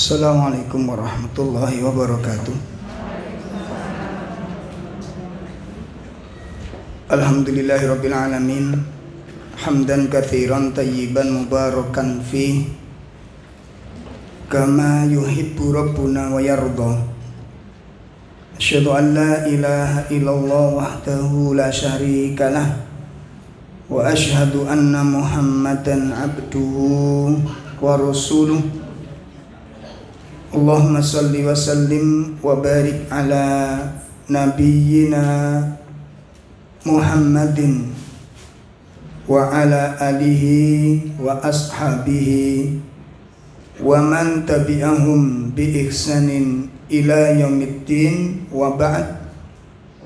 Assalamualaikum warahmatullahi wabarakatuh. Alhamdulillahirabbil alamin. Hamdan katsiran tayyiban mubarakan fi kama yuhibbu rabbuna wa yarda. Asyhadu an la ilaha illallah wahdahu la syarikalah wa asyhadu anna Muhammadan abduhu wa rasuluh. Allahumma salli wa sallim wa barik ala nabiyyina Muhammadin wa ala alihi wa ashabihi wa man tabi'ahum bi ihsanin ila yaumiddin wa ba'd.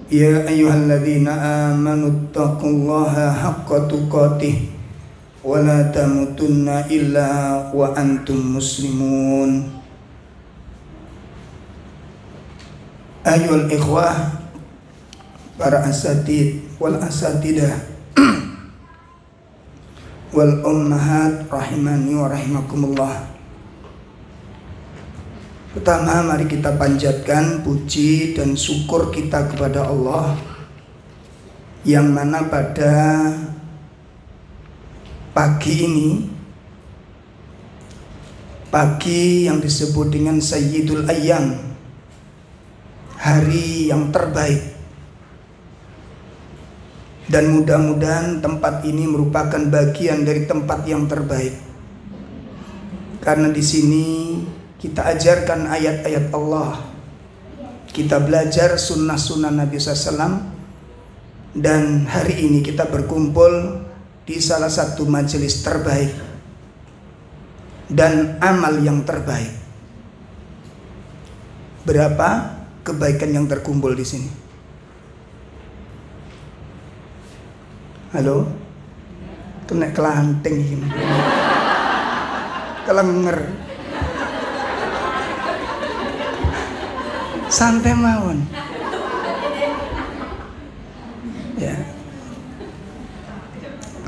Ya ayyuhalladzina amanu taqullaha haqqa tuqatih wa la tamutunna illa wa antum muslimun. Ayyuhal ikhwah, para asatid wal asatidah wal ummahat rahimani wa rahimakumullah. Pertama, mari kita panjatkan puji dan syukur kita kepada Allah, yang mana pada pagi ini, pagi yang disebut dengan Sayyidul Ayyam, hari yang terbaik, dan mudah-mudahan tempat ini merupakan bagian dari tempat yang terbaik, karena di sini kita ajarkan ayat-ayat Allah, kita belajar sunnah-sunnah Nabi SAW, dan hari ini kita berkumpul di salah satu majelis terbaik dan amal yang terbaik. Berapa kebaikan yang terkumpul di sini? Halo? Kena kelanting ini. Kelenger. Santai mawon. Ya.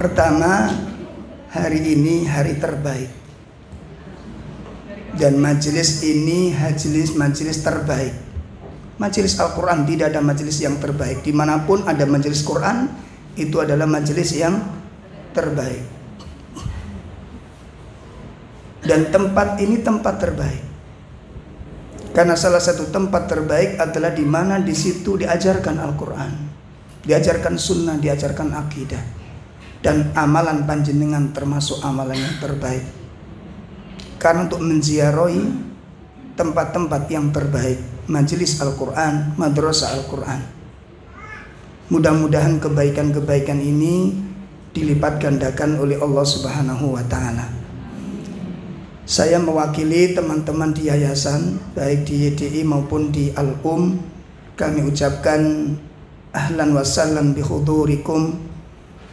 Pertama, hari ini hari terbaik. Dan majelis ini majelis terbaik. Majelis Al-Quran, tidak ada majelis yang terbaik. Dimanapun ada majelis Quran, itu adalah majelis yang terbaik. Dan tempat ini tempat terbaik, karena salah satu tempat terbaik adalah di mana di situ diajarkan Al-Quran, diajarkan sunnah, diajarkan akidah, dan amalan panjenengan termasuk amalan yang terbaik. Karena untuk menziarahi tempat-tempat yang terbaik, majelis Al-Quran, madrasah Al-Quran, mudah-mudahan kebaikan-kebaikan ini dilipat gandakan oleh Allah Subhanahu wa Ta'ala. Saya mewakili teman-teman di yayasan, baik di YDI maupun di Al-Um, kami ucapkan ahlan wa sallam bi hudurikum.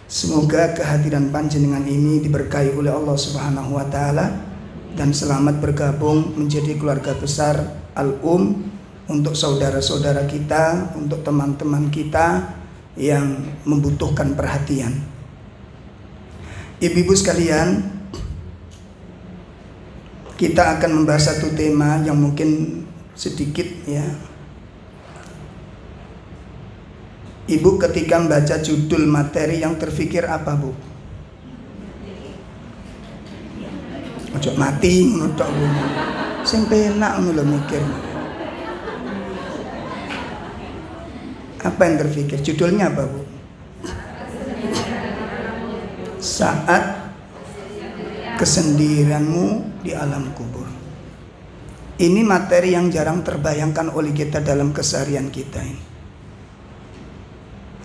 Semoga kehadiran panjenengan ini diberkahi oleh Allah Subhanahu wa Ta'ala dan selamat bergabung menjadi keluarga besar Al-Um, untuk saudara-saudara kita, untuk teman-teman kita yang membutuhkan perhatian. Ibu-ibu sekalian, kita akan membahas satu tema yang mungkin sedikit ya. Ibu ketika membaca judul materi yang terfikir apa, Bu? Ojo mati ngono tok, Bu. Sing penak ngono lho mikir. Apa yang terfikir? Judulnya apa, Bu? Saat kesendirianmu di alam kubur. Ini materi yang jarang terbayangkan oleh kita dalam keseharian kita ini.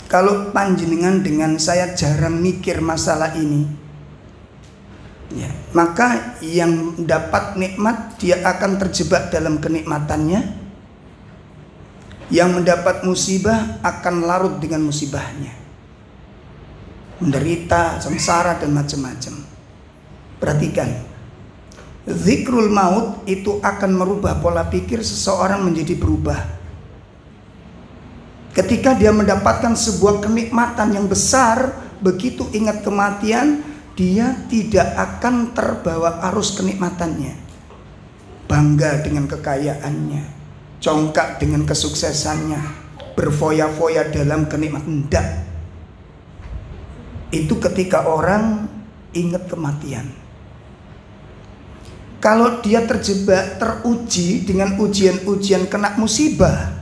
Kalau panjenengan dengan saya jarang mikir masalah ini, ya, maka yang dapat nikmat dia akan terjebak dalam kenikmatannya. Yang mendapat musibah akan larut dengan musibahnya, menderita, sengsara, dan macam-macam. Perhatikan, zikrul maut itu akan merubah pola pikir seseorang menjadi berubah. Ketika dia mendapatkan sebuah kenikmatan yang besar, begitu ingat kematian, dia tidak akan terbawa arus kenikmatannya. bangga dengan kekayaannya, congkak dengan kesuksesannya, berfoya-foya dalam kenikmatan. Tidak. Itu ketika orang ingat kematian. Kalau dia terjebak, teruji dengan ujian-ujian, kena musibah,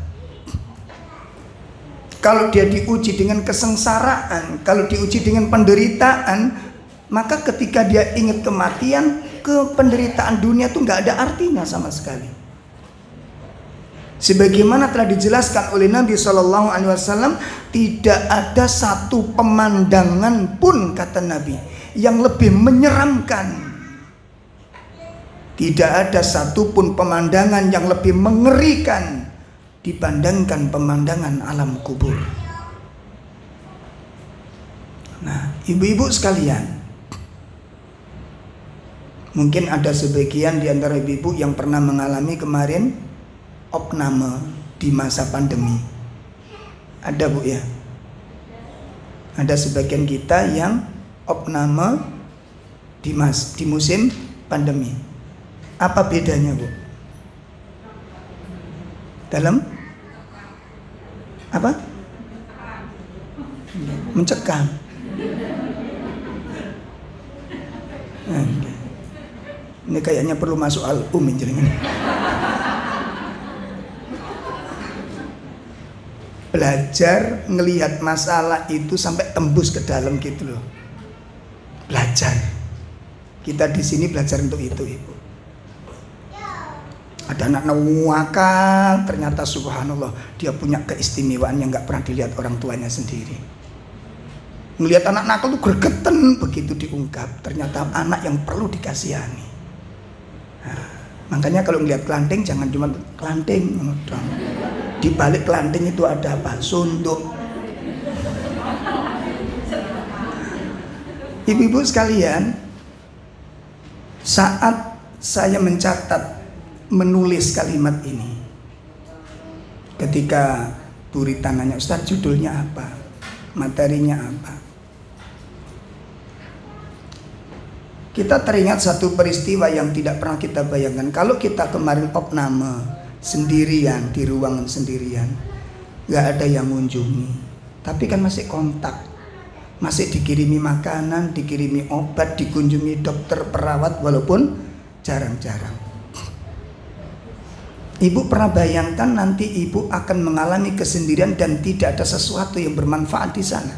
kalau dia diuji dengan kesengsaraan, kalau diuji dengan penderitaan, maka ketika dia ingat kematian, penderitaan dunia itu nggak ada artinya sama sekali. Sebagaimana telah dijelaskan oleh Nabi SAW, tidak ada satu pemandangan pun, kata Nabi, yang lebih menyeramkan. Tidak ada satupun pemandangan yang lebih mengerikan dibandingkan pemandangan alam kubur. Nah, ibu-ibu sekalian, mungkin ada sebagian di antara ibu-ibu yang pernah mengalami kemarin opname di masa pandemi. Ada, Bu, ya? Ada sebagian kita yang opname di musim pandemi. Apa bedanya, Bu? Dalam apa? Mencekam. Ini kayaknya perlu masuk album ini. Belajar ngelihat masalah itu sampai tembus ke dalam gitu loh. Belajar. Kita di sini belajar untuk itu, Ibu. Ada anak nakal, ternyata subhanallah dia punya keistimewaan yang nggak pernah dilihat orang tuanya sendiri. Melihat anak nakal tuh gregetan begitu diungkap, ternyata anak yang perlu dikasihani. Nah, makanya kalau melihat kelanting jangan cuma kelanting, di balik kelanting itu ada apa? Sunduk. Ibu-ibu sekalian, saat saya menulis kalimat ini, ketika Bu Rita nanya, Ustaz judulnya apa? Materinya apa? Kita teringat satu peristiwa yang tidak pernah kita bayangkan. Kalau kita kemarin opname sendirian, di ruangan sendirian, gak ada yang mengunjungi, tapi kan masih kontak, masih dikirimi makanan, dikirimi obat, dikunjungi dokter, perawat, walaupun jarang-jarang. Ibu pernah bayangkan nanti ibu akan mengalami kesendirian dan tidak ada sesuatu yang bermanfaat di sana.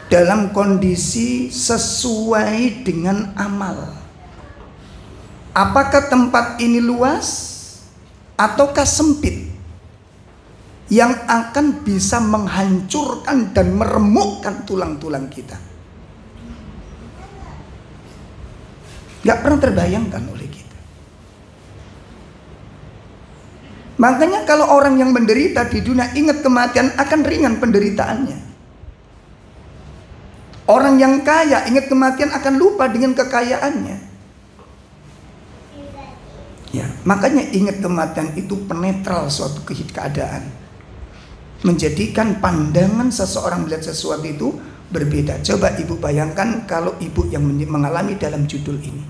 Dalam kondisi sesuai dengan amal. Apakah tempat ini luas ataukah sempit yang akan bisa menghancurkan dan meremukkan tulang-tulang kita? Gak pernah terbayangkan oleh kita. Makanya kalau orang yang menderita di dunia ingat kematian, akan ringan penderitaannya. Orang yang kaya ingat kematian akan lupa dengan kekayaannya. Ya, makanya ingat kematian itu penetral suatu keadaan. Menjadikan pandangan seseorang melihat sesuatu itu berbeda. Coba ibu bayangkan kalau ibu yang mengalami dalam judul ini.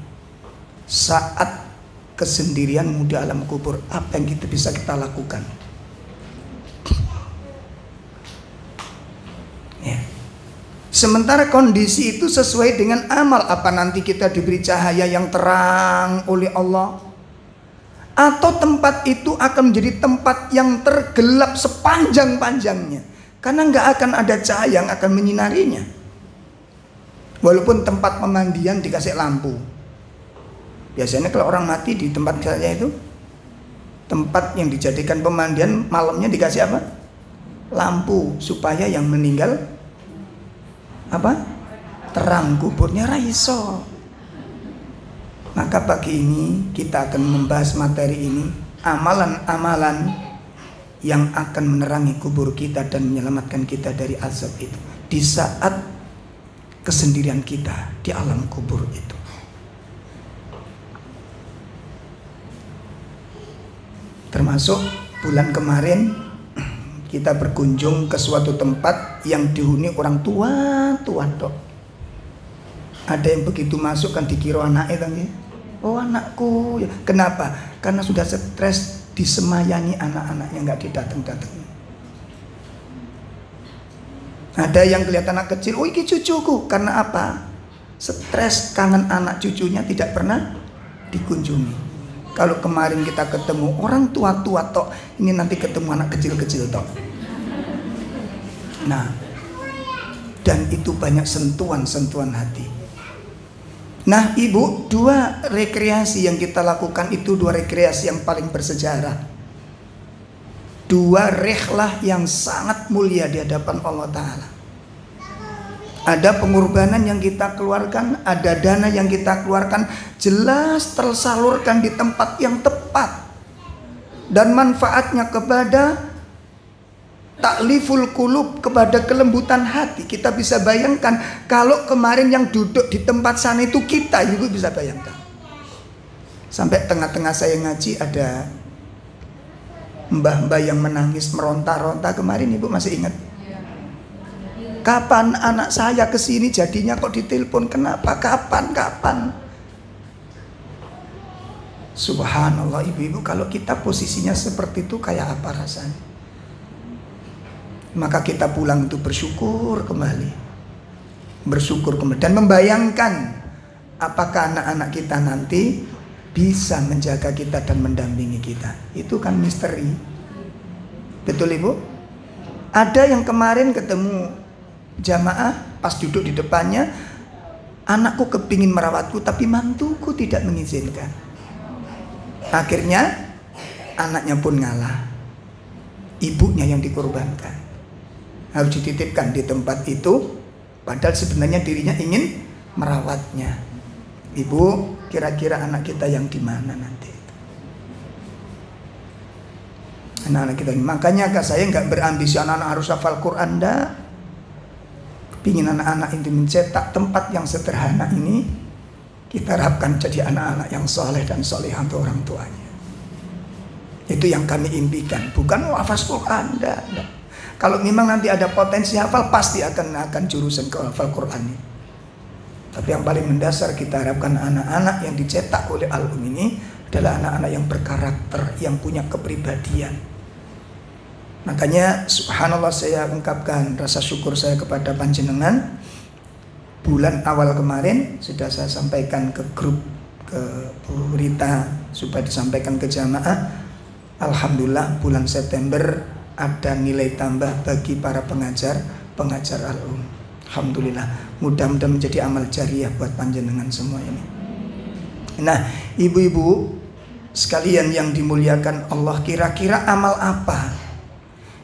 Saat kesendirianmu di alam kubur, apa yang bisa kita lakukan? Ya. Sementara kondisi itu sesuai dengan amal. Apa nanti kita diberi cahaya yang terang oleh Allah? Atau tempat itu akan menjadi tempat yang tergelap sepanjang-panjangnya, karena nggak akan ada cahaya yang akan menyinarinya. Walaupun tempat pemandian dikasih lampu. Biasanya kalau orang mati di tempat saya itu, tempat yang dijadikan pemandian, malamnya dikasih apa? Lampu, supaya yang meninggal apa? Terang kuburnya raiso. Maka pagi ini kita akan membahas materi ini, amalan-amalan yang akan menerangi kubur kita dan menyelamatkan kita dari azab itu di saat kesendirian kita di alam kubur itu. Termasuk bulan kemarin kita berkunjung ke suatu tempat yang dihuni orang tua dok. Ada yang begitu masuk kan dikira anaknya kan, Oh anakku, ya. Kenapa? Karena sudah stres disemayangi anak-anaknya nggak didateng-dateng. Ada yang kelihatan anak kecil, oh ini cucuku. Karena apa? Stres kangen anak cucunya tidak pernah dikunjungi. Kalau kemarin kita ketemu orang tua-tua tok, ini nanti ketemu anak kecil-kecil tok. Nah, dan itu banyak sentuhan-sentuhan hati. Nah ibu, dua rekreasi yang kita lakukan itu dua rekreasi yang paling bersejarah. Dua rihlah yang sangat mulia di hadapan Allah Ta'ala. Ada pengorbanan yang kita keluarkan, ada dana yang kita keluarkan, jelas tersalurkan di tempat yang tepat. Dan manfaatnya kepada takliful qulub, kepada kelembutan hati. Kita bisa bayangkan kalau kemarin yang duduk di tempat sana itu kita, ibu bisa bayangkan. Sampai tengah-tengah saya ngaji ada mbah-mbah yang menangis meronta-ronta kemarin, ibu masih ingat? Kapan anak saya kesini jadinya kok ditelepon? Kenapa? Kapan? Subhanallah ibu-ibu, kalau kita posisinya seperti itu kayak apa rasanya? Maka kita pulang itu bersyukur kembali dan membayangkan apakah anak-anak kita nanti bisa menjaga kita dan mendampingi kita. Itu kan misteri. Betul ibu? Ada yang kemarin ketemu jamaah, pas duduk di depannya, anakku kepingin merawatku tapi mantuku tidak mengizinkan. Akhirnya anaknya pun ngalah, ibunya yang dikorbankan, harus dititipkan di tempat itu, padahal sebenarnya dirinya ingin merawatnya. Ibu, kira-kira anak kita yang di mana nanti? Anak-anak kita, makanya saya nggak berambisi anak-anak harus hafal Quran, enggak. Pingin anak-anak itu mencetak tempat yang sederhana ini, kita harapkan jadi anak-anak yang soleh dan solehah untuk orang tuanya. Itu yang kami impikan, bukan hafal Quran, enggak. Kalau memang nanti ada potensi hafal, pasti akan jurusan ke hafal Quran ini. Tapi yang paling mendasar kita harapkan anak-anak yang dicetak oleh Al-Um ini adalah anak-anak yang berkarakter, yang punya kepribadian. Makanya subhanallah saya ungkapkan rasa syukur saya kepada panjenengan. Bulan awal kemarin sudah saya sampaikan ke grup, ke Bu Rita, supaya disampaikan ke jamaah. Alhamdulillah bulan September ada nilai tambah bagi para pengajar Al-Um. Alhamdulillah, mudah-mudahan menjadi amal jariah buat panjenengan semua ini. Nah ibu-ibu sekalian yang dimuliakan Allah, kira-kira amal apa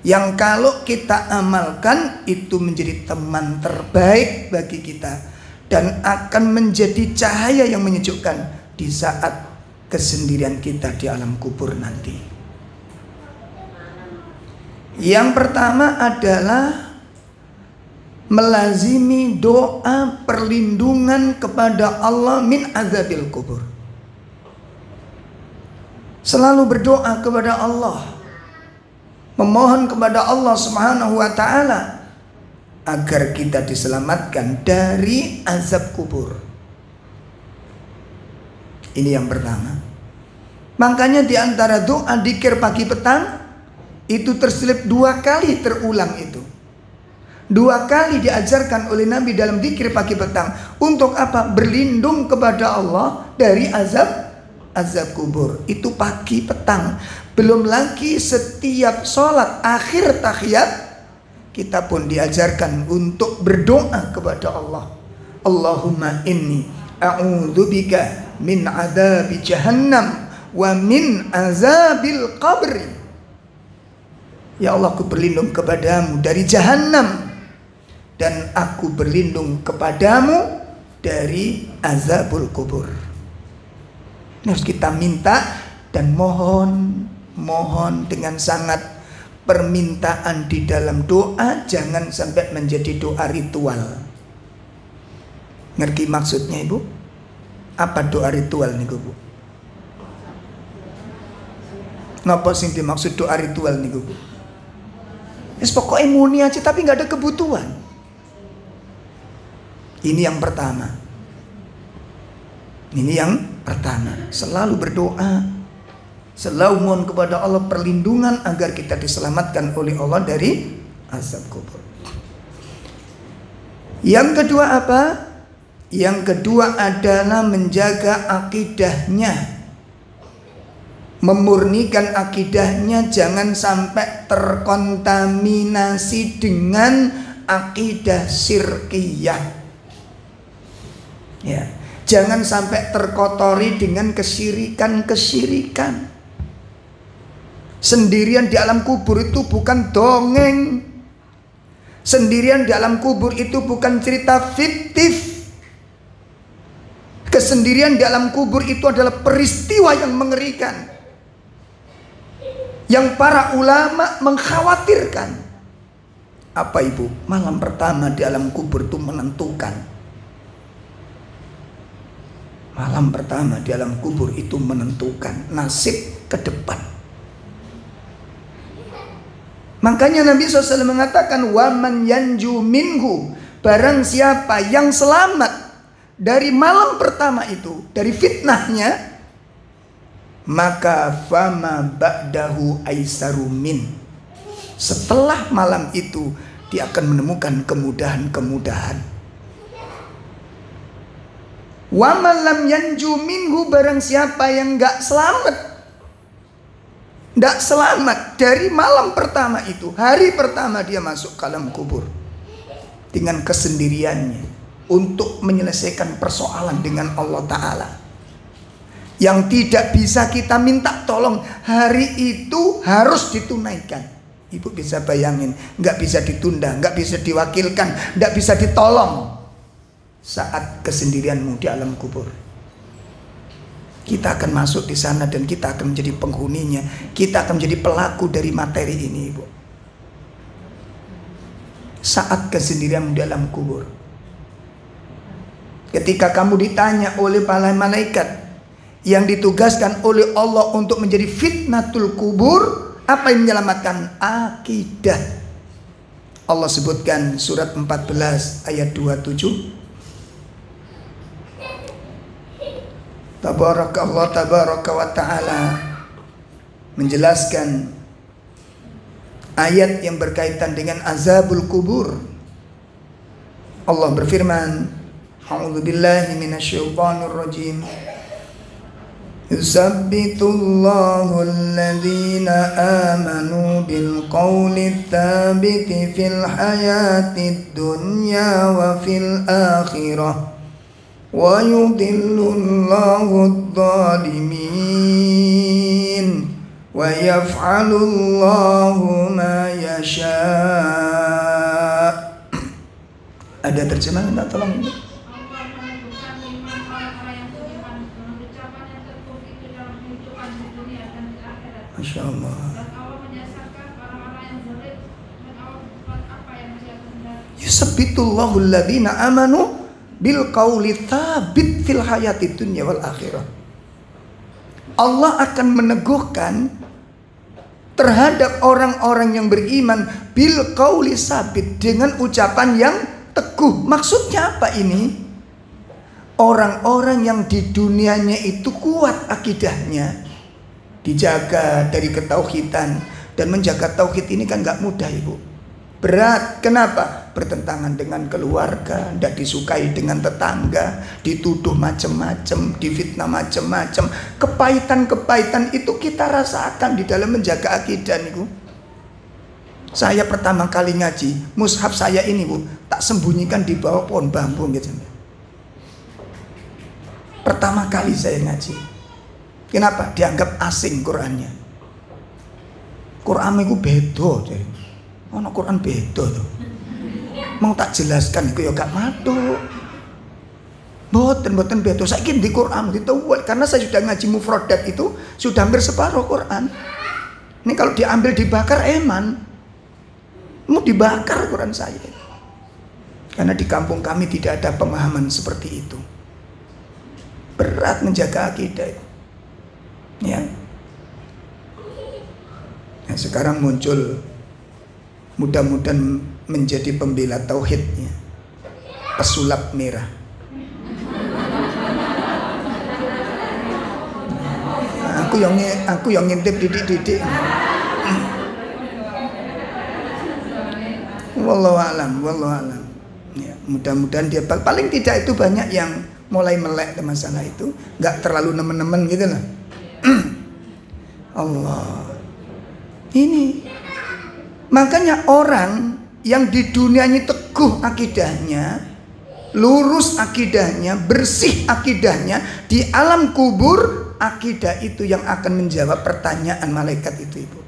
yang kalau kita amalkan itu menjadi teman terbaik bagi kita dan akan menjadi cahaya yang menyejukkan di saat kesendirian kita di alam kubur nanti? Yang pertama adalah melazimi doa perlindungan kepada Allah min azabil kubur. Selalu berdoa kepada Allah, memohon kepada Allah Subhanahu wa Ta'ala agar kita diselamatkan dari azab kubur. Ini yang pertama. Makanya di antara doa dzikir pagi petang itu terselip 2 kali terulang itu. 2 kali diajarkan oleh Nabi dalam dzikir pagi petang. Untuk apa? Berlindung kepada Allah dari azab kubur. Itu pagi petang. Belum lagi setiap sholat akhir tahiyat kita pun diajarkan untuk berdoa kepada Allah. Allahumma inni a'udzubika min adzabi jahannam wa min azabil qabri. Ya Allah, aku berlindung kepadamu dari jahannam dan aku berlindung kepadamu dari azabul kubur. Ini harus kita minta dan mohon dengan sangat permintaan di dalam doa, jangan sampai menjadi doa ritual. Ngerti maksudnya ibu? Apa doa ritual nih bu? Napa sing dimaksud doa ritual nih bu? Pokoknya muni aja tapi nggak ada kebutuhan. Ini yang pertama. Ini yang pertama. Selalu berdoa, selalu mohon kepada Allah perlindungan agar kita diselamatkan oleh Allah dari azab kubur. Yang kedua apa? Yang kedua adalah menjaga akidahnya, memurnikan akidahnya, jangan sampai terkontaminasi dengan akidah syirkiyah. Ya, jangan sampai terkotori dengan kesyirikan-kesyirikan. Sendirian di alam kubur itu bukan dongeng. Sendirian di alam kubur itu bukan cerita fiktif. Kesendirian di alam kubur itu adalah peristiwa yang mengerikan, yang para ulama mengkhawatirkan. Apa ibu? Malam pertama di alam kubur itu menentukan. Malam pertama di alam kubur itu menentukan nasib ke depan. Makanya Nabi SAW mengatakan, waman yanju minhu, barang siapa yang selamat dari malam pertama itu, dari fitnahnya, maka fama ba'dahu aisaru min, setelah malam itu dia akan menemukan kemudahan-kemudahan. Waman lam yanju minhu, barang siapa yang gak selamat, tidak selamat dari malam pertama itu, hari pertama dia masuk ke alam kubur dengan kesendiriannya untuk menyelesaikan persoalan dengan Allah Ta'ala, yang tidak bisa kita minta tolong. Hari itu harus ditunaikan. Ibu bisa bayangin, nggak bisa ditunda, nggak bisa diwakilkan, nggak bisa ditolong saat kesendirianmu di alam kubur. Kita akan masuk di sana dan kita akan menjadi penghuninya. Kita akan menjadi pelaku dari materi ini, ibu. Saat kesendirian di alam kubur, ketika kamu ditanya oleh para malaikat yang ditugaskan oleh Allah untuk menjadi fitnatul kubur, apa yang menyelamatkan? Akidah. Allah sebutkan surat 14 ayat 27. Tabarakallah tabaraka wa ta'ala menjelaskan ayat yang berkaitan dengan azabul kubur. Allah berfirman, a'udzubillahi minasyaitonir rajim. Yusabbitullahu alladhina amanu bil qawli tsabiti fil hayatid dunya wa fil akhirah wa yudhillullahu adh-dhalimin wa yaf'alullahu ma yasha. Ada terjemahan enggak, tolong? Masya Allah. Yusabbitullahu alladhina amanu bil qawli tsabit fil hayatid dunya wal akhirah. Allah akan meneguhkan terhadap orang-orang yang beriman bil qawli tsabit, dengan ucapan yang teguh. Maksudnya apa ini? Orang-orang yang di dunianya itu kuat akidahnya, dijaga dari ketauhidan. Dan menjaga tauhid ini kan gak mudah, ibu. Berat. Kenapa? Bertentangan dengan keluarga, tidak disukai dengan tetangga, dituduh macam-macam, difitnah macam-macam. Kepahitan-kepahitan itu kita rasakan di dalam menjaga akidah, ibu. Saya pertama kali ngaji, mushaf saya ini, bu, tak sembunyikan di bawah pohon bambu gitu. Pertama kali saya ngaji. Kenapa? Dianggap asing Qurannya. Quran itu beda. Ono Quran beda tuh. Mau tak jelaskan itu ya gak maduk. Boten beda. Saiki di Quran gitu, karena saya sudah ngaji mufradat itu sudah hampir separuh Quran. Ini kalau diambil dibakar eman. Mau dibakar Quran saya. Karena di kampung kami tidak ada pemahaman seperti itu. Berat menjaga akidah. Ya. Nah, sekarang muncul, mudah-mudahan menjadi pembela tauhidnya, pesulap merah. aku yang ngintip didik. Wallahu alam. Ya, mudah-mudahan dia paling tidak itu banyak yang mulai melek masalah itu, nggak terlalu nemen-nemen gitu lah. Allah. Ini makanya orang yang di dunia ini teguh akidahnya, lurus akidahnya, bersih akidahnya, di alam kubur akidah itu yang akan menjawab pertanyaan malaikat itu, Ibu.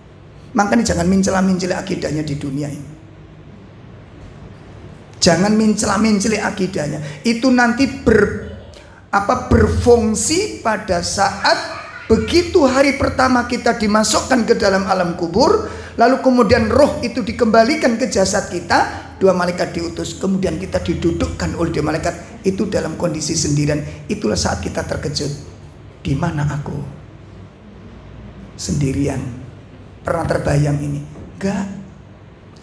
Makanya jangan mencela-mencela akidahnya di dunia ini. Jangan mencela-mencela akidahnya. Itu nanti berfungsi pada saat begitu hari pertama kita dimasukkan ke dalam alam kubur, lalu kemudian roh itu dikembalikan ke jasad kita, 2 malaikat diutus, kemudian kita didudukkan oleh 2 malaikat itu dalam kondisi sendirian. Itulah saat kita terkejut. Di mana aku? Sendirian. Pernah terbayang ini? Enggak.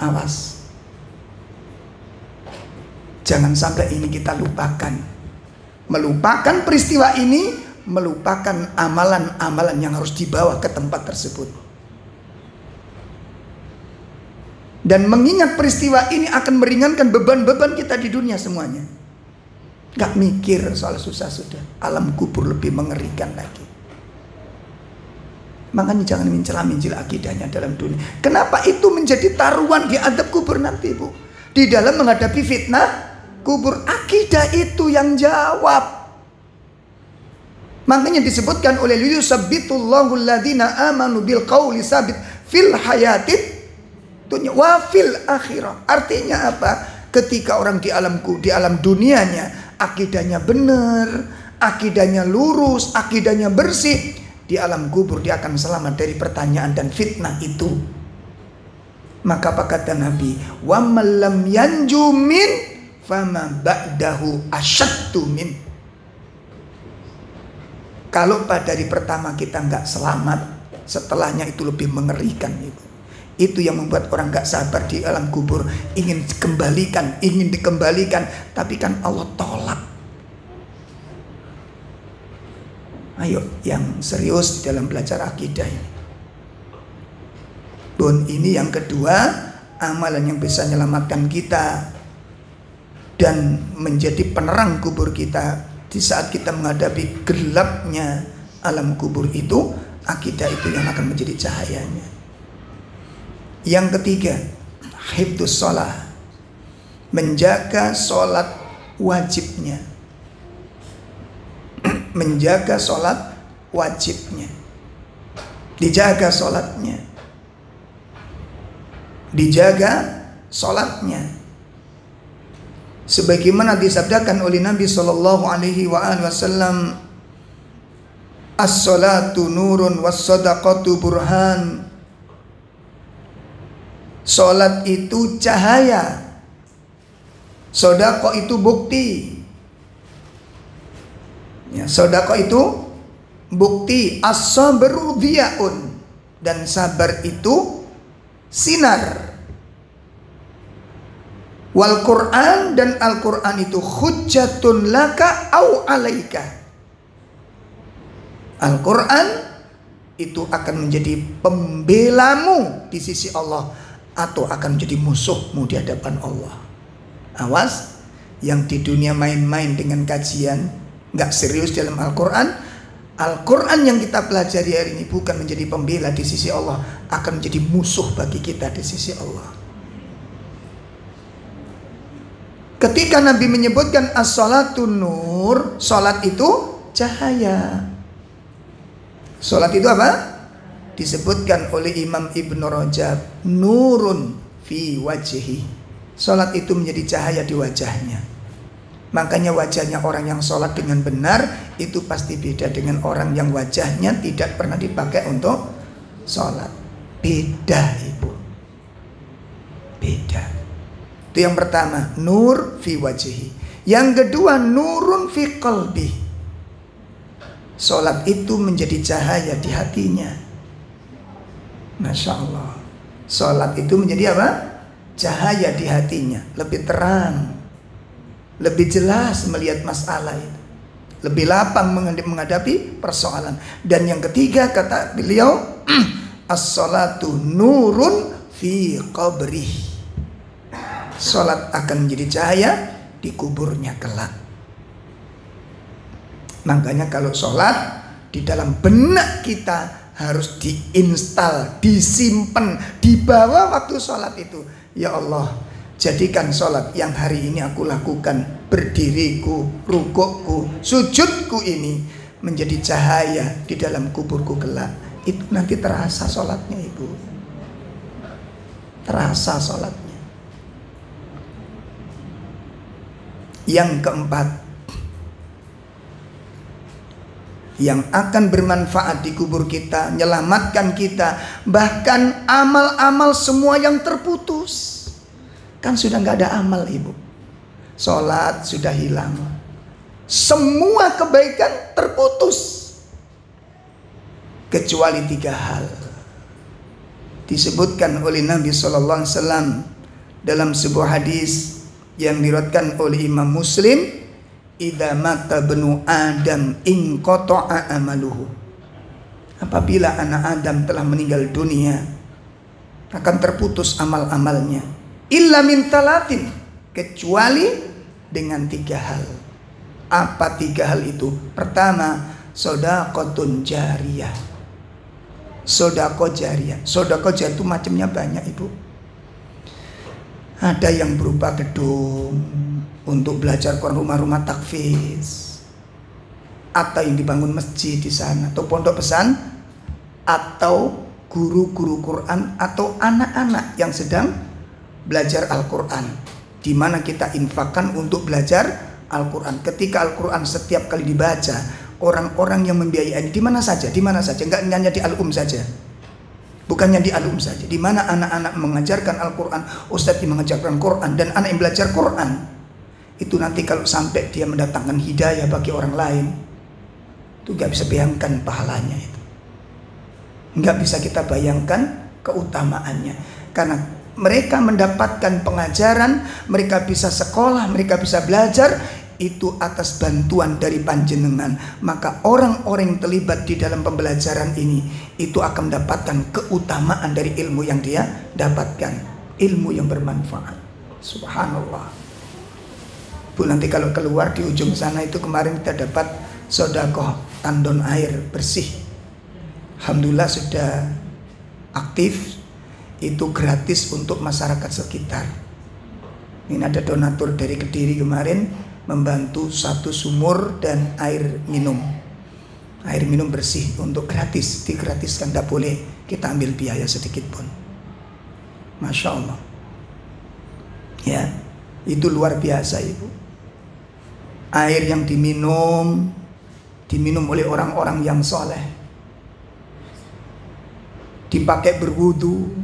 Awas. Jangan sampai ini kita lupakan. Melupakan peristiwa ini, melupakan amalan-amalan yang harus dibawa ke tempat tersebut. Dan mengingat peristiwa ini akan meringankan beban-beban kita di dunia semuanya. Gak mikir soal susah sudah. Alam kubur lebih mengerikan lagi. Makanya jangan mencela-mencela akidahnya dalam dunia. Kenapa itu menjadi taruhan di adab kubur nanti, Bu? Di dalam menghadapi fitnah kubur, akidah itu yang jawab. Makanya disebutkan oleh yusabbitullahu alladhina amanu bil qawli sabit fil hayatid dunya wa fil akhirah. Artinya apa? Ketika orang di alam dunianya akidahnya benar, akidahnya lurus, akidahnya bersih, di alam kubur dia akan selamat dari pertanyaan dan fitnah itu. Maka apa kata Nabi? Wa man lam yanju min fama ba'dahu asyaddu min. Kalau pada hari pertama kita nggak selamat, setelahnya itu lebih mengerikan. Itu yang membuat orang nggak sabar di alam kubur, ingin dikembalikan, tapi kan Allah tolak. Ayo yang serius dalam belajar akidah ini. Ini yang kedua, amalan yang bisa menyelamatkan kita dan menjadi penerang kubur kita. Di saat kita menghadapi gelapnya alam kubur itu, akidah itu yang akan menjadi cahayanya. Yang ketiga, hifdzus shalah, menjaga sholat wajibnya. Menjaga sholat wajibnya. Dijaga sholatnya. Dijaga sholatnya. Sebagaimana disabdakan oleh Nabi sallallahu alaihi wasallam, as-salatu nurun was-shadaqatu burhan. Salat itu cahaya, sedekah itu bukti. Ya, sedekah itu bukti. As-sabru dhiyaun, dan sabar itu sinar. Wal Quran, dan Al-Quran itu hujjatun laka au alaika. Al-Quran itu akan menjadi pembelamu di sisi Allah atau akan menjadi musuhmu di hadapan Allah. Awas, yang di dunia main-main dengan kajian, gak serius dalam Al-Quran. Al-Quran yang kita pelajari hari ini bukan menjadi pembela di sisi Allah, akan menjadi musuh bagi kita di sisi Allah. Ketika Nabi menyebutkan as-salatu nur, salat itu cahaya. Salat itu apa? Disebutkan oleh Imam Ibn Rajab, nurun fi wajhi. Salat itu menjadi cahaya di wajahnya. Makanya wajahnya orang yang salat dengan benar itu pasti beda dengan orang yang wajahnya tidak pernah dipakai untuk salat. Beda, Ibu. Beda. Itu yang pertama, nur fi wajhi. Yang kedua, nurun fi qalbi. Salat itu menjadi cahaya di hatinya. Masya Allah. Salat itu menjadi apa? Cahaya di hatinya. Lebih terang, lebih jelas melihat masalah itu. lebih lapang menghadapi persoalan. Dan yang ketiga kata beliau, as-salatu nurun fi qabrih. Salat akan menjadi cahaya di kuburnya kelak. Makanya kalau salat di dalam benak kita harus diinstal, disimpan, dibawa waktu salat itu. Ya Allah, jadikan salat yang hari ini aku lakukan, berdiriku, rukukku, sujudku ini menjadi cahaya di dalam kuburku kelak. Itu nanti terasa salatnya Ibu. Terasa salatnya. Yang keempat, yang akan bermanfaat di kubur kita, menyelamatkan kita, bahkan amal-amal semua yang terputus. Kan sudah nggak ada amal Ibu. Sholat sudah hilang. Semua kebaikan terputus. Kecuali 3 hal. Disebutkan oleh Nabi SAW dalam sebuah hadis yang diriwayatkan oleh Imam Muslim, idza mata benu Adam inqata'a amaluhu. Apabila anak Adam telah meninggal dunia, akan terputus amal-amalnya. Illa min talatin, kecuali dengan 3 hal. Apa 3 hal itu? Pertama, shadaqatun jariyah. Sedekah jariyah. Sedekah jariyah itu macamnya banyak Ibu. Ada yang berupa gedung untuk belajar Quran, rumah-rumah tahfiz, atau yang dibangun masjid di sana, atau pondok pesantren, atau guru-guru Quran, atau anak-anak yang sedang belajar Al-Quran, di mana kita infakkan untuk belajar Al-Quran. Ketika Al-Quran setiap kali dibaca, orang-orang yang membiayai di mana saja, enggak hanya di Al-Um saja, bukannya di Al-Um saja, di mana anak-anak mengajarkan Al-Quran, ustadz yang mengajarkan Quran, dan anak yang belajar Quran, itu nanti kalau sampai dia mendatangkan hidayah bagi orang lain, itu nggak bisa bayangkan pahalanya itu, nggak bisa kita bayangkan keutamaannya, karena mereka mendapatkan pengajaran, mereka bisa sekolah, mereka bisa belajar, itu atas bantuan dari panjenengan. Maka orang-orang yang terlibat di dalam pembelajaran ini, itu akan mendapatkan keutamaan dari ilmu yang dia dapatkan, ilmu yang bermanfaat. Subhanallah. Bu, nanti kalau keluar di ujung sana itu kemarin kita dapat sedekah tandon air bersih. Alhamdulillah sudah aktif. Itu gratis untuk masyarakat sekitar. Ini ada donatur dari Kediri kemarin membantu 1 sumur dan air minum bersih untuk gratis, digratiskan, tidak boleh kita ambil biaya sedikit pun. Masya Allah. Ya, itu luar biasa Ibu. Air yang diminum oleh orang-orang yang soleh, dipakai berwudu,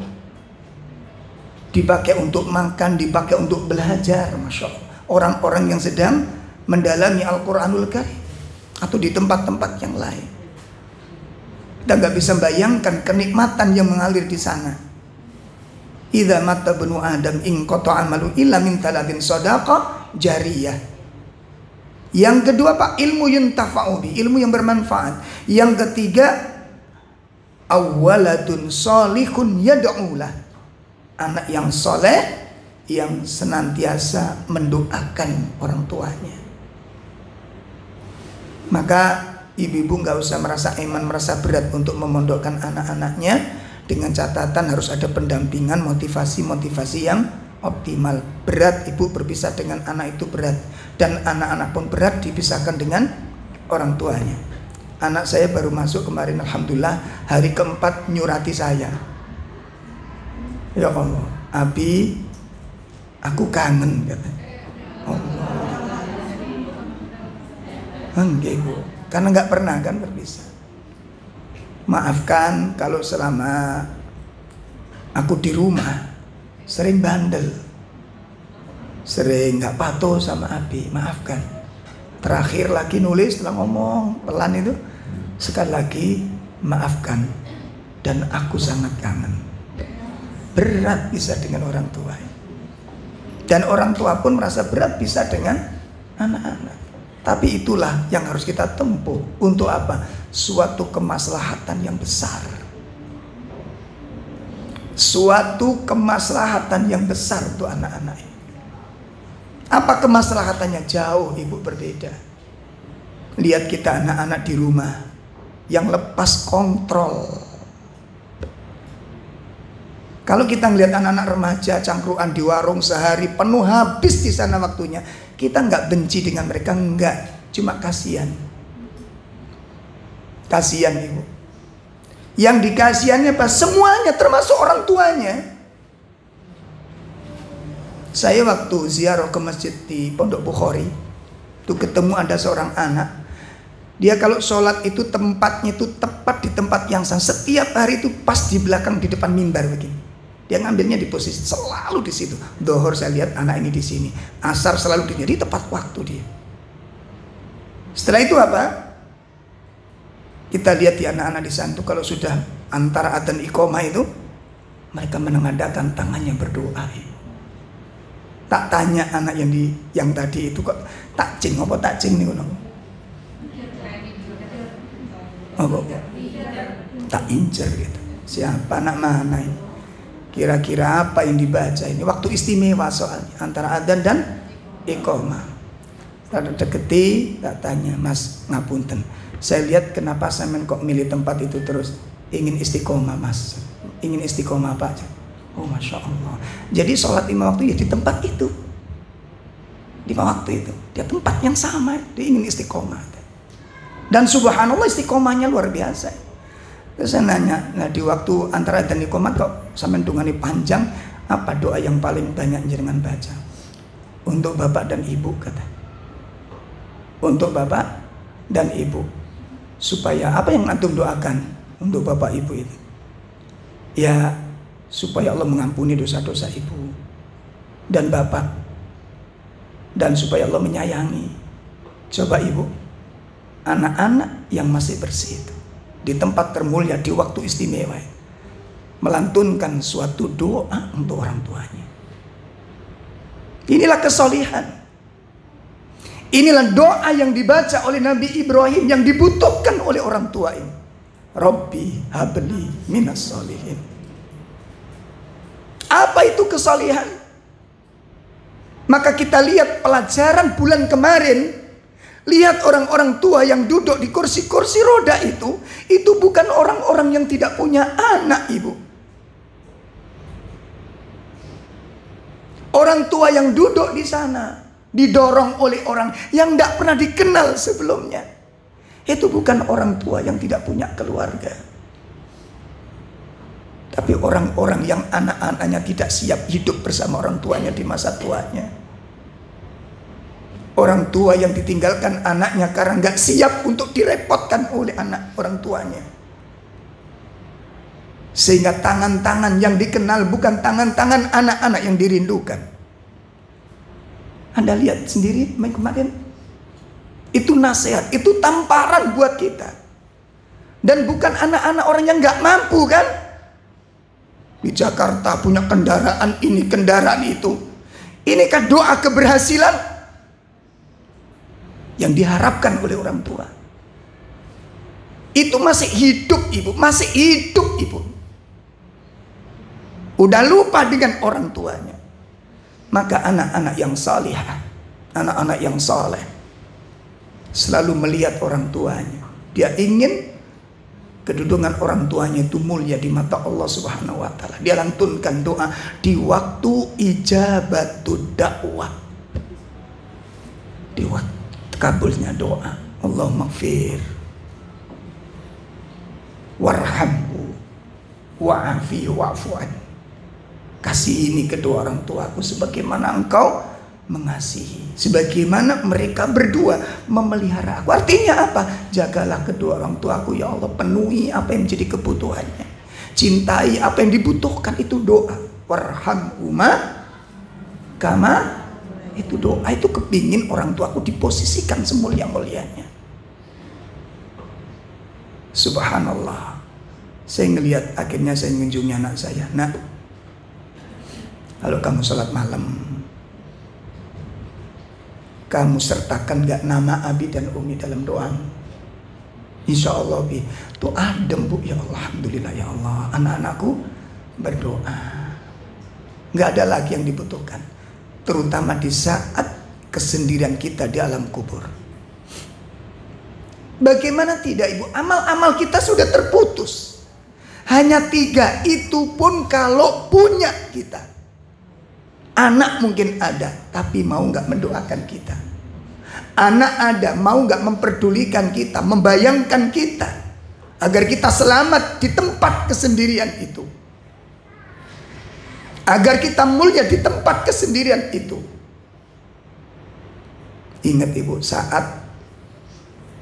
dipakai untuk makan, dipakai untuk belajar. Masya Allah. Orang-orang yang sedang mendalami Al-Quranul Karim, atau di tempat-tempat yang lain, kita nggak bisa bayangkan kenikmatan yang mengalir di sana. Idza mata benu Adam inqata'a amalu illa min talatin shadaqah jariyah. Yang kedua Pak, ilmu yuntafa'u bi, ilmu yang bermanfaat. Yang ketiga, awwaladun sholihun yad'ulah, anak yang soleh yang senantiasa mendoakan orang tuanya. Maka ibu-ibu nggak usah merasa iman, merasa berat untuk memondokkan anak-anaknya, dengan catatan harus ada pendampingan, motivasi yang optimal. Berat Ibu berpisah dengan anak itu berat, dan anak-anak pun berat dipisahkan dengan orang tuanya. Anak saya baru masuk kemarin, alhamdulillah, hari keempat nyurati saya. Ya Allah, Abi, aku kangen, katanya. Allah. Enggak Ibu, karena nggak pernah kan berpisah. Maafkan kalau selama aku di rumah sering bandel, sering nggak patuh sama Abi, maafkan. Terakhir lagi nulis setelah ngomong pelan itu, sekali lagi maafkan, dan aku sangat kangen. Berat bisa dengan orang tua, dan orang tua pun merasa berat bisa dengan anak-anak. Tapi itulah yang harus kita tempuh. Untuk apa? Suatu kemaslahatan yang besar. Suatu kemaslahatan yang besar untuk anak-anak ini. Apa kemaslahatannya? Jauh ibu berbeda. Lihat kita anak-anak di rumah yang lepas kontrol. Kalau kita ngelihat anak-anak remaja cangkruan di warung sehari penuh habis di sana waktunya, kita nggak benci dengan mereka, nggak, cuma kasihan. Kasihan ibu. Yang dikasihannya apa? Semuanya, termasuk orang tuanya. Saya waktu ziarah ke masjid di Pondok Bukhari, itu ketemu ada seorang anak. Dia kalau sholat itu tempatnya itu tepat di tempat yang sama. Setiap hari itu pas di belakang di depan mimbar begini. Dia ngambilnya di posisi selalu di situ. Dohor saya lihat anak ini di sini. Asar selalu di sini, tepat waktu dia. Setelah itu apa? Kita lihat di anak-anak di sana itu kalau sudah antara adzan iqamah itu, mereka menengadahkan tangannya berdoa. Tak tanya anak yang tadi itu kok takcing apa takcing nih kono. Apa? Tak incer gitu. Siapa anak mana ini? Kira-kira apa yang dibaca ini? Waktu istimewa soalnya antara adzan dan iqamah. Tak deketi, tak tanya, Mas ngapunten. Saya lihat kenapa sampean kok milih tempat itu terus? Ingin istiqomah Mas. Ingin istiqomah Pak. Oh Masya Allah. Jadi sholat 5 waktu ya di tempat itu. 5 waktu itu. Dia tempat yang sama. Dia ingin istiqomah. Dan subhanallah istiqomahnya luar biasa. Terus saya nanya, nah di waktu antara dan iqamah kok sampean dungane panjang, apa doa yang paling banyak jenengan baca? Untuk bapak dan ibu kata. Untuk bapak dan ibu. Supaya apa yang antum doakan untuk bapak ibu itu? Ya supaya Allah mengampuni dosa-dosa ibu dan bapak, dan supaya Allah menyayangi. Coba ibu, anak-anak yang masih bersih itu di tempat termulia di waktu istimewa melantunkan suatu doa untuk orang tuanya. Inilah kesolihan. Inilah doa yang dibaca oleh Nabi Ibrahim yang dibutuhkan oleh orang tua ini. Rabbi habli minas solihin. Apa itu kesolihan? Maka kita lihat pelajaran bulan kemarin. Lihat orang-orang tua yang duduk di kursi-kursi roda itu bukan orang-orang yang tidak punya anak ibu. Orang tua yang duduk di sana didorong oleh orang yang tidak pernah dikenal sebelumnya. Itu bukan orang tua yang tidak punya keluarga. Tapi orang-orang yang anak-anaknya tidak siap hidup bersama orang tuanya di masa tuanya. Orang tua yang ditinggalkan anaknya karena nggak siap untuk direpotkan oleh anak orang tuanya. Sehingga tangan-tangan yang dikenal bukan tangan-tangan anak-anak yang dirindukan. Anda lihat sendiri kemarin. Itu nasihat, itu tamparan buat kita. Dan bukan anak-anak orang yang nggak mampu kan? Di Jakarta punya kendaraan ini, kendaraan itu. Inikah doa keberhasilan yang diharapkan oleh orang tua? Itu masih hidup ibu, masih hidup ibu. Udah lupa dengan orang tuanya. Maka anak-anak yang salihah, anak-anak yang saleh selalu melihat orang tuanya. Dia ingin kedudukan orang tuanya itu mulia di mata Allah Subhanahu wa taala. Dia lantunkan doa di waktu ijabatud dakwah. Di waktu kabulnya doa. Allahumma gfir warhamhu wa'afi wa'fu'an. Kasih ini kedua orang tuaku sebagaimana engkau mengasihi, sebagaimana mereka berdua memelihara aku. Artinya apa? Jagalah kedua orang tuaku ya Allah, penuhi apa yang menjadi kebutuhannya, cintai apa yang dibutuhkan. Itu doa. Warhamhuma kama, itu doa. Itu kepingin orang tuaku diposisikan semulia-mulianya. Subhanallah. Saya ngelihat akhirnya saya mengunjungi anak saya. Nak, kalau kamu sholat malam, kamu sertakan gak nama abi dan umi dalam doamu? Insya Allah bi, tuh adem bu. Ya Allah, alhamdulillah ya Allah, anak-anakku berdoa. Gak ada lagi yang dibutuhkan, terutama di saat kesendirian kita di alam kubur. Bagaimana tidak ibu? Amal-amal kita sudah terputus. Hanya 3, itu pun kalau punya kita. Anak mungkin ada, tapi mau gak mendoakan kita. Anak ada, mau gak memperdulikan kita, membayangkan kita agar kita selamat di tempat kesendirian itu, agar kita mulia di tempat kesendirian itu. Ingat ibu, saat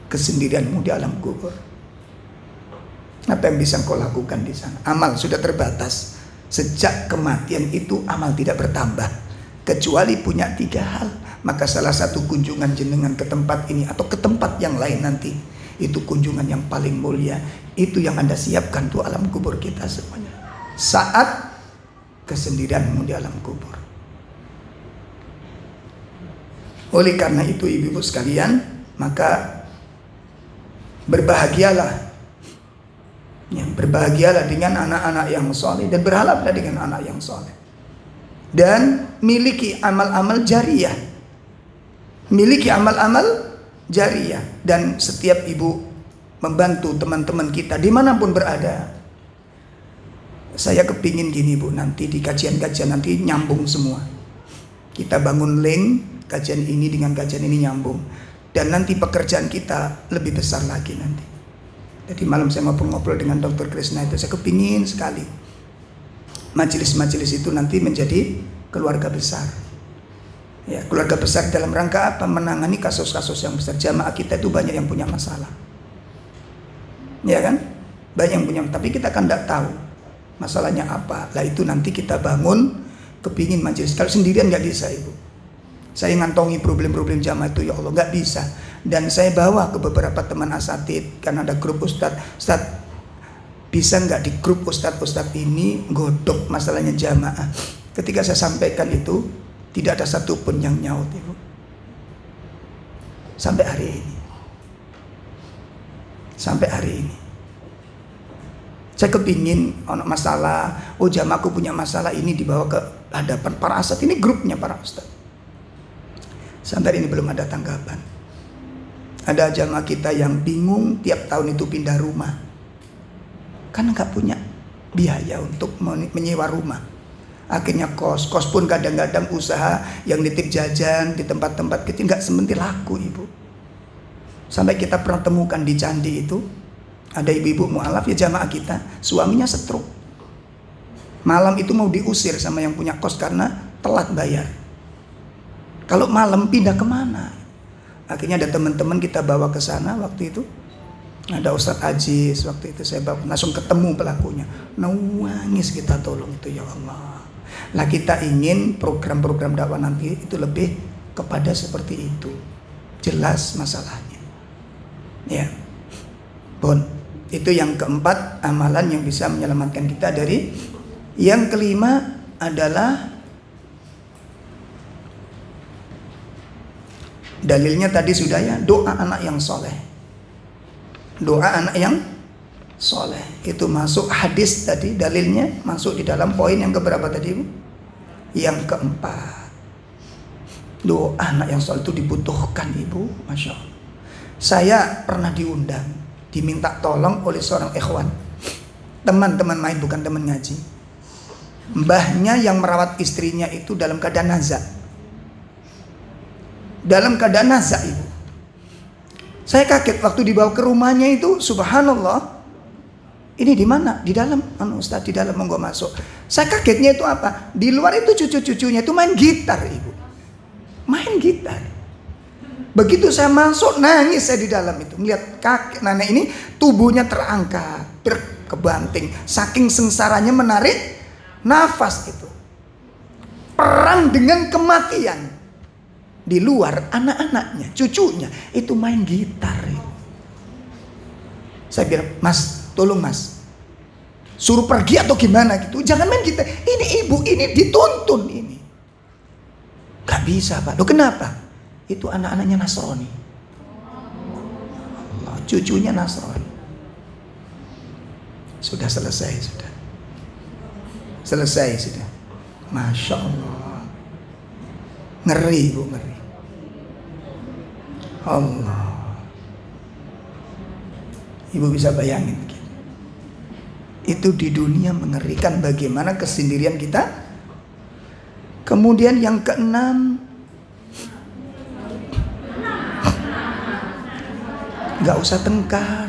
kesendirianmu di alam kubur, apa yang bisa kau lakukan di sana? Amal sudah terbatas. Sejak kematian itu amal tidak bertambah, kecuali punya 3 hal. Maka salah satu kunjungan jenengan ke tempat ini atau ke tempat yang lain nanti, itu kunjungan yang paling mulia. Itu yang Anda siapkan tuh alam kubur kita semuanya, saat kesendirianmu di alam kubur. Oleh karena itu ibu-ibu sekalian, maka berbahagialah. Ya, berbahagialah dengan anak-anak yang soleh, dan berharaplah dengan anak yang soleh, dan miliki amal-amal jariyah, miliki amal-amal jariyah. Dan setiap ibu membantu teman-teman kita dimanapun berada. Saya kepingin gini bu, nanti di kajian-kajian nanti nyambung semua. Kita bangun link kajian ini dengan kajian ini nyambung, dan nanti pekerjaan kita lebih besar lagi nanti. Jadi malam saya ngobrol-ngobrol dengan Dr. Krishna itu, saya kepingin sekali majelis-majelis itu nanti menjadi keluarga besar. Ya, keluarga besar dalam rangka apa? Menangani kasus-kasus yang besar. Jamaah kita itu banyak yang punya masalah, ya kan? Banyak yang punya, tapi kita kan tidak tahu masalahnya apa. Lah itu nanti kita bangun, kepingin majelis. Kalau sendirian nggak bisa ibu. Saya ngantongi problem-problem jamaah itu, ya Allah, nggak bisa. Dan saya bawa ke beberapa teman asatid, karena ada grup ustadz. Ustadz, bisa nggak di grup ustadz-ustadz ini godok masalahnya jamaah? Ketika saya sampaikan itu, tidak ada satupun yang nyaut ibu. Sampai hari ini. Sampai hari ini. Saya kepingin ono masalah, oh jamaahku punya masalah ini, dibawa ke hadapan para asatid. Ini grupnya para ustadz. Sampai ini belum ada tanggapan. Ada jamaah kita yang bingung tiap tahun itu pindah rumah, karena nggak punya biaya untuk menyewa rumah. Akhirnya kos pun kadang-kadang usaha yang nitip jajan di tempat-tempat kecil nggak sementil laku ibu. Sampai kita pernah temukan di candi itu, ada ibu-ibu mu'alaf ya jamaah kita, suaminya stroke. Malam itu mau diusir sama yang punya kos karena telat bayar. Kalau malam pindah kemana? Akhirnya ada teman-teman kita bawa ke sana waktu itu. Ada Ustadz Aziz waktu itu saya bawa, langsung ketemu pelakunya. Nangis kita tolong itu, ya Allah. Lah kita ingin program-program dakwah nanti itu lebih kepada seperti itu. Jelas masalahnya. Ya. Bon, itu yang keempat, amalan yang bisa menyelamatkan kita dari. Yang kelima adalah dalilnya tadi sudah ya, doa anak yang soleh. Doa anak yang soleh itu masuk hadis tadi, dalilnya masuk di dalam poin yang keberapa tadi ibu? Yang keempat. Doa anak yang soleh itu dibutuhkan ibu, masya Allah. Saya pernah diundang, diminta tolong oleh seorang ikhwan, teman-teman main bukan teman ngaji. Mbahnya yang merawat istrinya itu dalam keadaan nazak. Dalam keadaan nazak ibu. Saya kaget waktu dibawa ke rumahnya itu, subhanallah. Ini di mana? Di dalam, Ustaz, di dalam, monggo masuk. Saya kagetnya itu apa? Di luar itu cucu-cucunya itu main gitar ibu. Main gitar. Begitu saya masuk, nangis saya di dalam itu. Melihat kakek nenek ini tubuhnya terangkat, berkebanting, saking sengsaranya menarik nafas itu. Perang dengan kematian. Di luar anak-anaknya, cucunya itu main gitar. Saya bilang, Mas, tolong Mas, suruh pergi atau gimana gitu. Jangan main gitar. Ini ibu ini dituntun ini. Gak bisa Pak. Loh kenapa? itu anak-anaknya Nasrani. Cucunya Nasrani. Sudah selesai, sudah. Selesai, sudah. Masya Allah. Ngeri, Bu, ngeri. Allah. Ibu bisa bayangin. Itu di dunia mengerikan bagaimana kesendirian kita. Kemudian yang keenam, gak usah tengkar.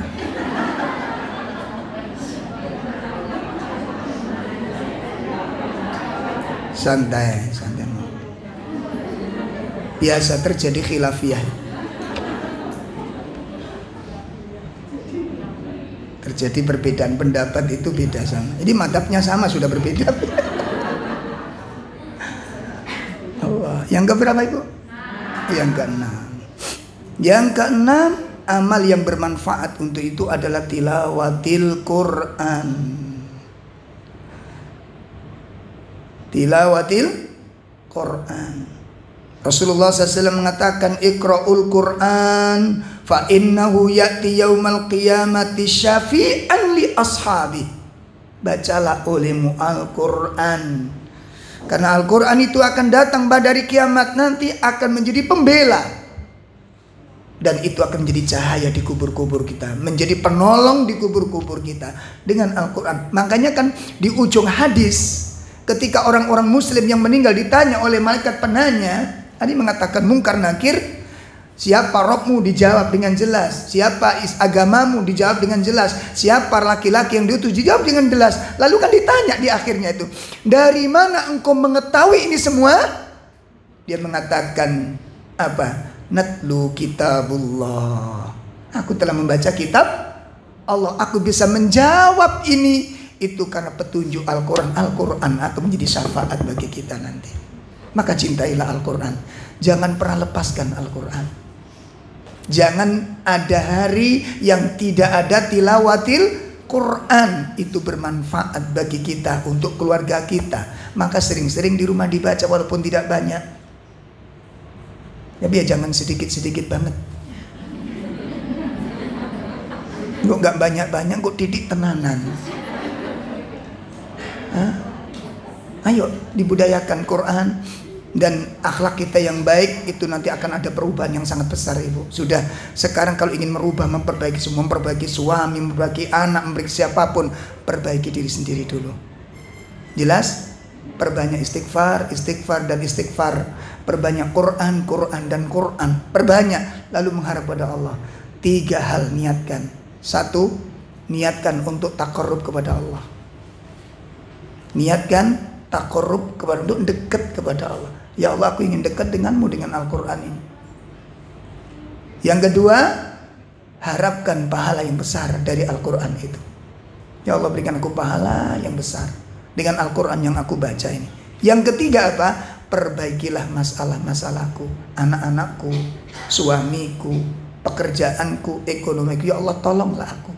Santai, santai. Biasa terjadi khilafiyah. Terjadi perbedaan pendapat itu beda sama. Jadi madhabnya sama sudah berbeda. Allah. Yang keberapa Ibu? Yang keenam. Yang keenam, amal yang bermanfaat untuk itu adalah tilawatil Quran. Tilawatil Quran. Rasulullah SAW mengatakan, Iqra'ul Quran fa innahu ya'ti yaumal qiyamati syafi'an li ashabi. Bacalah olehmu Al-Quran, karena Al-Quran itu akan datang pada hari kiamat nanti, akan menjadi pembela, dan itu akan menjadi cahaya di kubur-kubur kita, menjadi penolong di kubur-kubur kita dengan Al-Quran. Makanya kan di ujung hadis, ketika orang-orang muslim yang meninggal ditanya oleh malaikat penanya, tadi mengatakan mungkar nakir, siapa Robmu dijawab dengan jelas, siapa agamamu dijawab dengan jelas, siapa laki-laki yang diutus dijawab dengan jelas. Lalu kan ditanya di akhirnya itu, dari mana engkau mengetahui ini semua? Dia mengatakan apa? Natlu kitabullah. Aku telah membaca kitab Allah. Aku bisa menjawab ini. Itu karena petunjuk Al-Quran. Al-Quran akan menjadi syafaat bagi kita nanti. Maka cintailah Al-Quran. Jangan pernah lepaskan Al-Quran. Jangan ada hari yang tidak ada tilawatil Quran. Itu bermanfaat bagi kita, untuk keluarga kita. Maka sering-sering di rumah dibaca walaupun tidak banyak. Tapi ya jangan sedikit-sedikit banget. Kok gak banyak-banyak, kok titik tenanan. Hah? Ayo dibudayakan Quran. Dan akhlak kita yang baik itu nanti akan ada perubahan yang sangat besar Ibu. Sudah sekarang kalau ingin merubah, memperbaiki semua, memperbaiki suami, memperbaiki anak, memperbaiki siapapun, perbaiki diri sendiri dulu. Jelas? Perbanyak istighfar, istighfar dan istighfar. Perbanyak Quran, Quran dan Quran. Perbanyak, lalu mengharap pada Allah. 3 hal niatkan. 1, niatkan untuk taqarrub kepada Allah. Niatkan taqarrub kepada, untuk dekat kepada Allah. Ya Allah, aku ingin dekat denganmu dengan Al-Quran ini. Yang kedua, harapkan pahala yang besar dari Al-Quran itu. Ya Allah, berikan aku pahala yang besar dengan Al-Quran yang aku baca ini. Yang ketiga apa? Perbaikilah masalah-masalahku, anak-anakku, suamiku, pekerjaanku, ekonomiku. Ya Allah, tolonglah aku.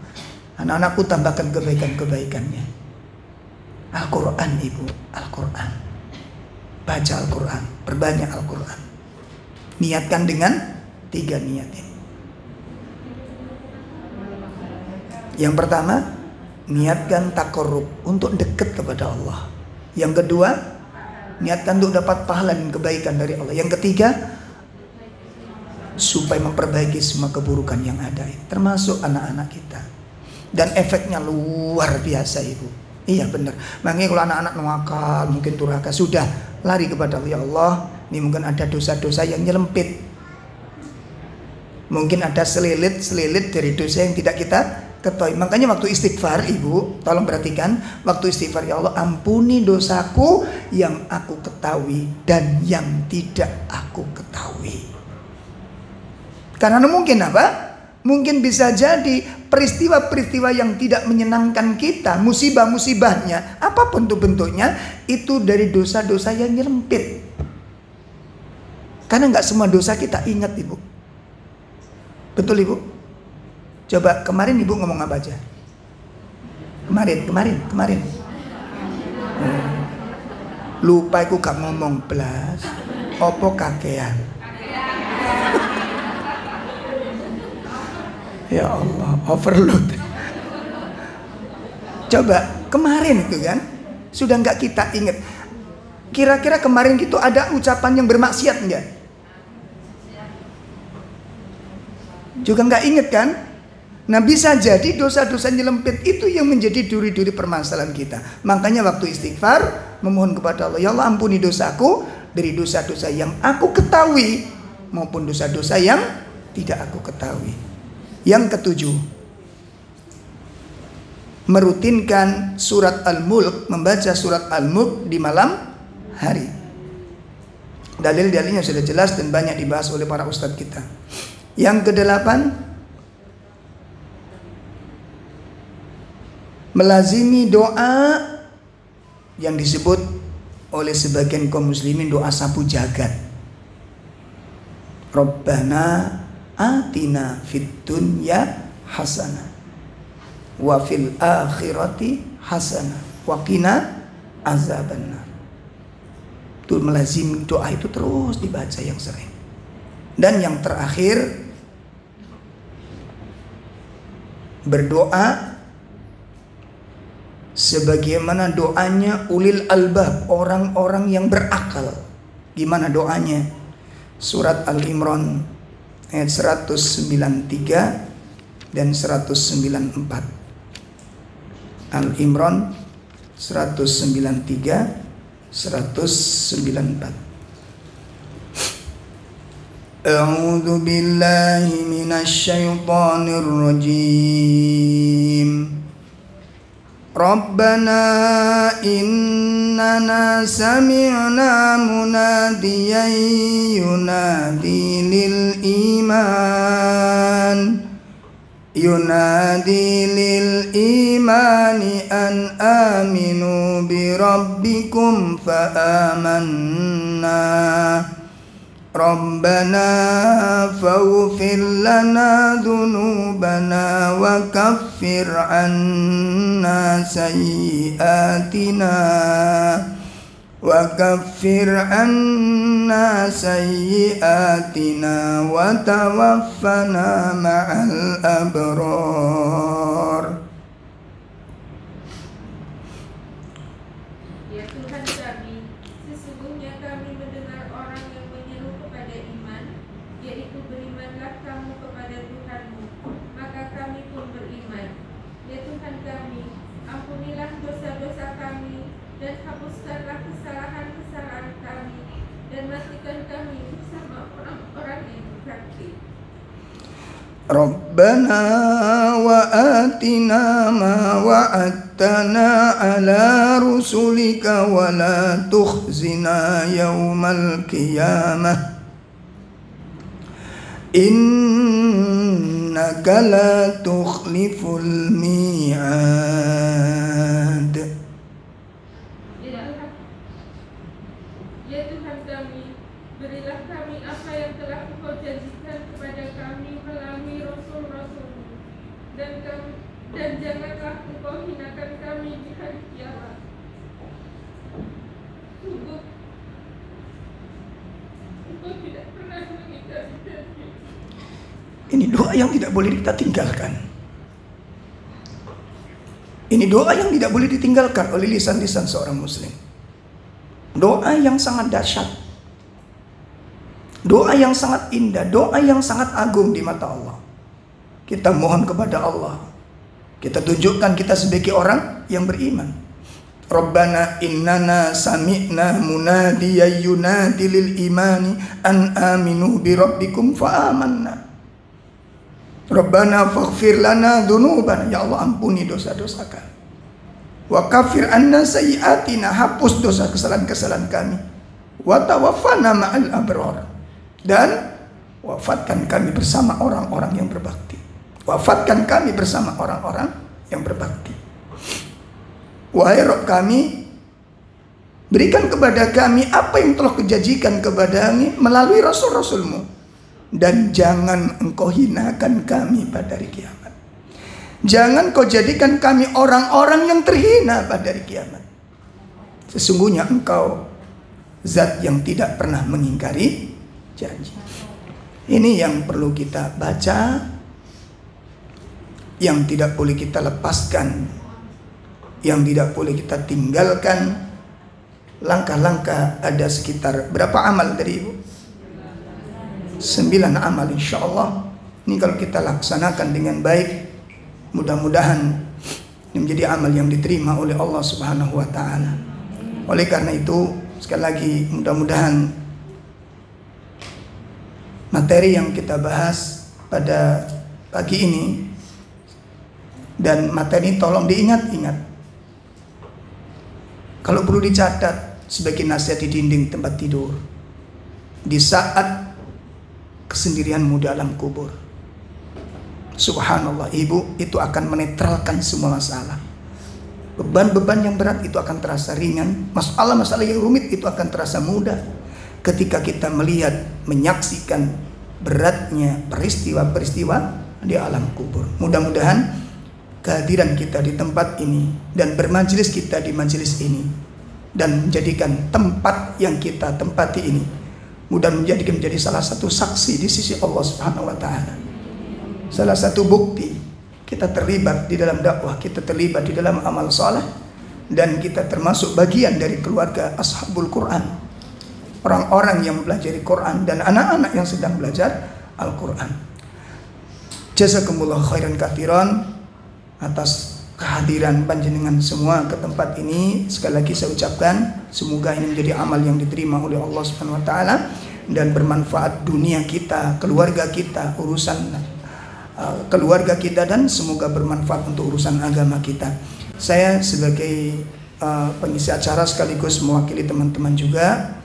Anak-anakku tambahkan kebaikan-kebaikannya. Al-Quran Ibu, Al-Quran. Baca Al-Quran, perbanyak Al-Quran. Niatkan dengan 3 niat ini. Yang pertama, niatkan taqarrub, untuk dekat kepada Allah. Yang kedua, niatkan untuk dapat pahala dan kebaikan dari Allah. Yang ketiga, supaya memperbaiki semua keburukan yang ada, termasuk anak-anak kita. Dan efeknya luar biasa Ibu. Iya benar. Makanya kalau anak-anak nakal, mungkin durhaka, sudah lari kepada Allah. Ya Allah, ini mungkin ada dosa-dosa yang nyelempit. Mungkin ada selilit dari dosa yang tidak kita ketahui. Makanya waktu istighfar Ibu, tolong perhatikan, waktu istighfar, ya Allah ampuni dosaku yang aku ketahui dan yang tidak aku ketahui. Karena mungkin apa? Mungkin bisa jadi peristiwa-peristiwa yang tidak menyenangkan kita, musibah-musibahnya, apapun itu bentuknya, itu dari dosa-dosa yang nyelempit. Karena nggak semua dosa kita ingat Ibu. Betul Ibu? Coba kemarin Ibu ngomong apa aja? Kemarin. Lupa aku gak ngomong belas. Opo kakean. Ya Allah, overload. Coba kemarin itu kan sudah nggak kita ingat. Kira-kira kemarin itu ada ucapan yang bermaksiat enggak? Juga nggak ingat kan? Nah, bisa jadi dosa-dosa nyelempit itu yang menjadi duri-duri permasalahan kita. Makanya waktu istighfar memohon kepada Allah, ya Allah ampuni dosaku dari dosa-dosa yang aku ketahui maupun dosa-dosa yang tidak aku ketahui. Yang ketujuh, merutinkan surat Al-Mulk, membaca surat Al-Mulk di malam hari. Dalil-dalilnya sudah jelas dan banyak dibahas oleh para ustadz kita. Yang kedelapan, melazimi doa yang disebut oleh sebagian kaum muslimin doa sapu jagat. Rabbana atina fid dunya hasanah wa fil akhirati hasanah wa qina azabannar. Itu melazimi doa itu terus dibaca yang sering. Dan yang terakhir, berdoa sebagaimana doanya ulil albab, orang-orang yang berakal. Gimana doanya? Surat Al-Imran ayat 193 dan 194. Al-Imran 193 194. A'udzu billahi minasy syaithanir rajim. Rabbana innana sami'na munadiyan yunadi lil imani an aminu bi rabbikum fa amanna. Rabbana faghfir lana dhunubana wa kaffir anna sayyi'atina wa tawaffana ma'al abrar. Ya Tuhan kami, sesungguhnya kami mendengar orang yang menyeru kepada iman, yaitu berimanlah kamu kepada Tuhanmu, maka kami pun beriman. Ya Tuhan kami, ampunilah dosa-dosa kami dan hapuskanlah kesalahan-kesalahan kami, dan matikan kami bersama orang-orang yang berbakti. Rabbana wa atina ma wa'adtana ala rusulika wa la tukhzina yawmal qiyamah innaka la tukhliful mi'ad. Ya Tuhan kami, berilah kami apa yang telah Engkau janjikan kepada kami melalui Rasul-Rasul-Mu, dan janganlah Engkau hinakan kami di hari kiamat. Sungguh Engkau tidak pernah mengingkari janji. Ini doa yang tidak boleh kita tinggalkan. Ini doa yang tidak boleh ditinggalkan oleh lisan-lisan seorang muslim. Doa yang sangat dahsyat, doa yang sangat indah, doa yang sangat agung di mata Allah. Kita mohon kepada Allah, kita tunjukkan kita sebagai orang yang beriman. Rabbana innana sami'na munadiyan yunadi lil imani an aminu bi rabbikum fa amanna. Rabbana faghfir lana dzunubana, ya Allah ampuni dosa-dosa kami. Wa kafir anna sayyi'atina, hapus dosa kesalahan-kesalahan kami. Wa tawaffana ma'al abrar, dan wafatkan kami bersama orang-orang yang berbakti. Wafatkan kami bersama orang-orang yang berbakti. Wahai Rabb kami, berikan kepada kami apa yang telah Kejanjikan kepada kami melalui Rasul-Rasul-Mu, dan jangan Engkau hinakan kami pada hari kiamat. Jangan Kau jadikan kami orang-orang yang terhina pada hari kiamat. Sesungguhnya Engkau zat yang tidak pernah mengingkari janji. Ini yang perlu kita baca, yang tidak boleh kita lepaskan, yang tidak boleh kita tinggalkan. Langkah-langkah ada sekitar berapa amal tadi Ibu? 9 amal insya Allah. Ini kalau kita laksanakan dengan baik, mudah-mudahan ini menjadi amal yang diterima oleh Allah Subhanahu wa Ta'ala. Oleh karena itu, sekali lagi mudah-mudahan materi yang kita bahas pada pagi ini, dan materi tolong diingat-ingat. Kalau perlu dicatat sebagai nasihat di dinding tempat tidur, di saat kesendirianmu dalam kubur. Subhanallah Ibu, itu akan menetralkan semua masalah. Beban-beban yang berat itu akan terasa ringan. Masalah-masalah yang rumit itu akan terasa mudah ketika kita melihat, menyaksikan beratnya peristiwa-peristiwa di alam kubur. Mudah-mudahan kehadiran kita di tempat ini dan bermajelis kita di majelis ini dan menjadikan tempat yang kita tempati ini menjadi salah satu saksi di sisi Allah Subhanahu wa Ta'ala. Salah satu bukti kita terlibat di dalam dakwah, kita terlibat di dalam amal saleh, dan kita termasuk bagian dari keluarga Ashabul Quran, orang-orang yang mempelajari Quran dan anak-anak yang sedang belajar Al-Quran. Jazakumullah khairan katsiran atas kehadiran panjenengan semua ke tempat ini. Sekali lagi saya ucapkan semoga ini menjadi amal yang diterima oleh Allah Subhanahu wa Ta'ala dan bermanfaat dunia kita, keluarga kita, urusan keluarga kita, dan semoga bermanfaat untuk urusan agama kita. Saya sebagai pengisi acara sekaligus mewakili teman-teman juga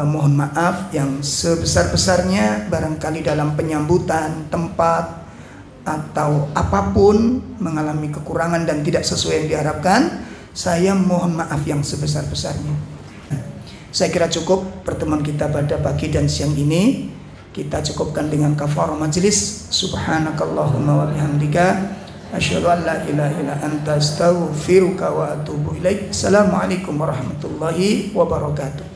mohon maaf yang sebesar-besarnya barangkali dalam penyambutan tempat atau apapun mengalami kekurangan dan tidak sesuai yang diharapkan. Saya mohon maaf yang sebesar-besarnya. Saya kira cukup pertemuan kita pada pagi dan siang ini. Kita cukupkan dengan kafarah majelis. Subhanakallahumma wa bihamdika asyhadu an la ilaha illa anta astaghfiruka wa atubu ilaik. Assalamualaikum warahmatullahi wabarakatuh.